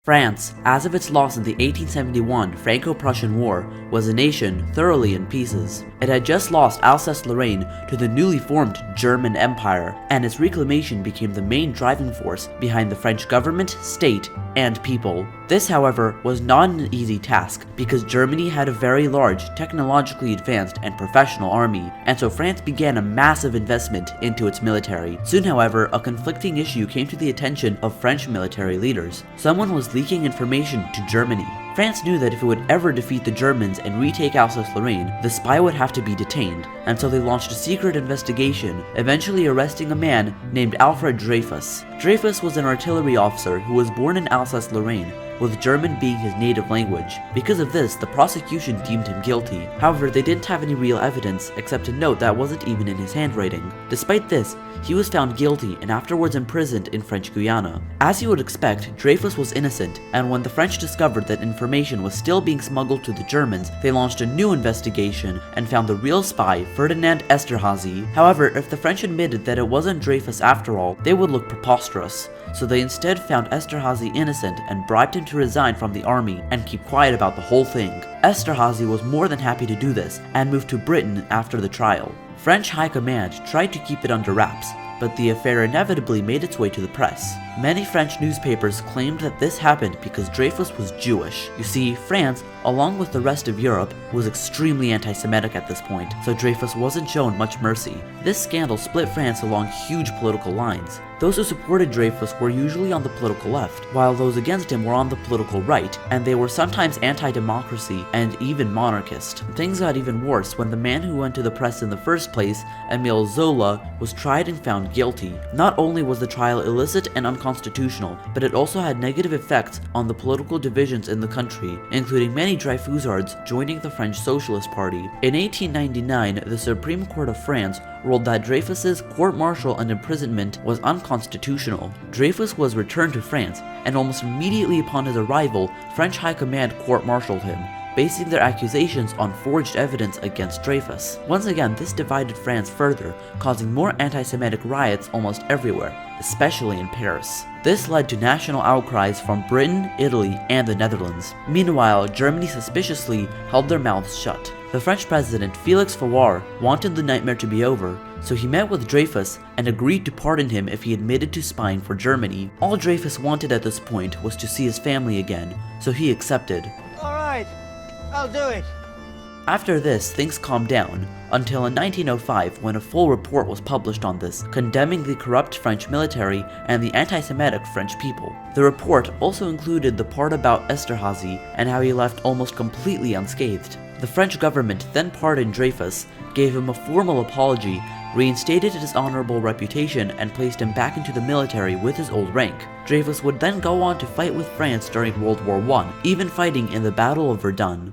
France, as of its loss in the 1871 Franco-Prussian War, was a nation thoroughly in pieces. It had just lost Alsace-Lorraine to the newly formed German Empire, and its reclamation became the main driving force behind the French government, state, and people. This, however, was not an easy task, because Germany had a very large, technologically advanced, and professional army, and so France began a massive investment into its military. Soon, however, a conflicting issue came to the attention of French military leaders. Someone was leaking information to Germany. France knew that if it would ever defeat the Germans and retake Alsace-Lorraine, the spy would have to be detained, and so they launched a secret investigation, eventually arresting a man named Alfred Dreyfus. Dreyfus was an artillery officer who was born in Alsace-Lorraine, with German being his native language. Because of this, the prosecution deemed him guilty. However, they didn't have any real evidence except a note that wasn't even in his handwriting. Despite this, he was found guilty and afterwards imprisoned in French Guiana. As you would expect, Dreyfus was innocent, and when the French discovered that information was still being smuggled to the Germans, they launched a new investigation and found the real spy, Ferdinand Esterhazy. However, if the French admitted that it wasn't Dreyfus after all, they would look preposterous. So they instead found Esterhazy innocent and bribed him to resign from the army and keep quiet about the whole thing. Esterhazy was more than happy to do this and moved to Britain after the trial. French High Command tried to keep it under wraps, but the affair inevitably made its way to the press. Many French newspapers claimed that this happened because Dreyfus was Jewish. You see, France, along with the rest of Europe, was extremely anti-Semitic at this point, so Dreyfus wasn't shown much mercy. This scandal split France along huge political lines. Those who supported Dreyfus were usually on the political left, while those against him were on the political right, and they were sometimes anti-democracy and even monarchist. Things got even worse when the man who went to the press in the first place, Émile Zola, was tried and found guilty. Not only was the trial illicit and unconstitutional, but it also had negative effects on the political divisions in the country, including many Dreyfusards joining the French Socialist Party. In 1899, the Supreme Court of France ruled that Dreyfus's court-martial and imprisonment was unconstitutional. Dreyfus was returned to France, and almost immediately upon his arrival, French High Command court-martialed him, basing their accusations on forged evidence against Dreyfus. Once again, this divided France further, causing more anti-Semitic riots almost everywhere, especially in Paris. This led to national outcries from Britain, Italy, and the Netherlands. Meanwhile, Germany suspiciously held their mouths shut. The French president, Félix Faure, wanted the nightmare to be over, so he met with Dreyfus and agreed to pardon him if he admitted to spying for Germany. All Dreyfus wanted at this point was to see his family again, so he accepted. Alright, I'll do it. After this, things calmed down, until in 1905 when a full report was published on this, condemning the corrupt French military and the anti-Semitic French people. The report also included the part about Esterhazy and how he left almost completely unscathed. The French government then pardoned Dreyfus, gave him a formal apology, reinstated his honorable reputation, and placed him back into the military with his old rank. Dreyfus would then go on to fight with France during World War I, even fighting in the Battle of Verdun.